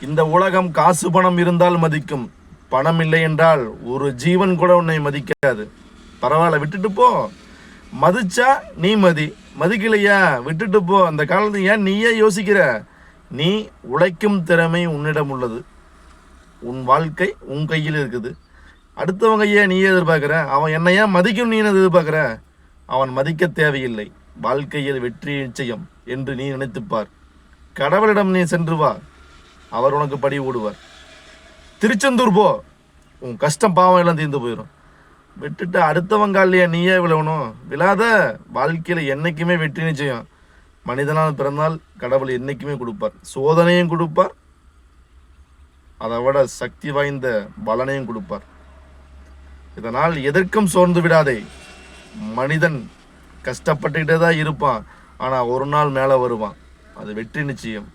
இந்த உலகம் காசு பணம் இருந்தால் மதிக்கும், பணம் இல்லை என்றால் ஒரு ஜீவன் கூட உன்னை மதிக்காது. பரவாயில்ல, விட்டுட்டு போ. மதிச்சா நீ மதிக்கலையா விட்டுட்டு போ. அந்த காலத்து ஏன் நீயே யோசிக்கிற? நீ உழைக்கும் திறமை உன்னிடம் உள்ளது. உன் வாழ்க்கை உன் கையில் இருக்குது. அடுத்தவங்க ஏன் நீயே எதிர்பார்க்குற? அவன் என்னையா மதிக்கும் நீ எதிர்பார்க்குற? அவன் மதிக்க தேவையில்லை. வாழ்க்கையில் வெற்றி நிச்சயம் என்று நீ நினைத்துப்பார். கடவுளிடம் நீ சென்று வா, அவர் உனக்கு படி ஓடுவார். திருச்செந்தூர் போ, உன் கஷ்டம் பாவம் எல்லாம் தீர்ந்து போயிடும். விட்டுட்டு அடுத்தவங்காலையே நீயே விழணும். விழாத. வாழ்க்கையில் என்றைக்குமே வெற்றி நிச்சயம். மனிதனால் பிறந்தால் கடவுள் என்றைக்குமே கொடுப்பார். சோதனையும் கொடுப்பார், அதை விட சக்தி வாய்ந்த பலனையும் கொடுப்பார். இதனால் எதற்கும் சோர்ந்து விடாதே. மனிதன் கஷ்டப்பட்டுக்கிட்டே தான் இருப்பான், ஆனால் ஒரு நாள் மேலே வருவான். அது வெற்றி நிச்சயம்.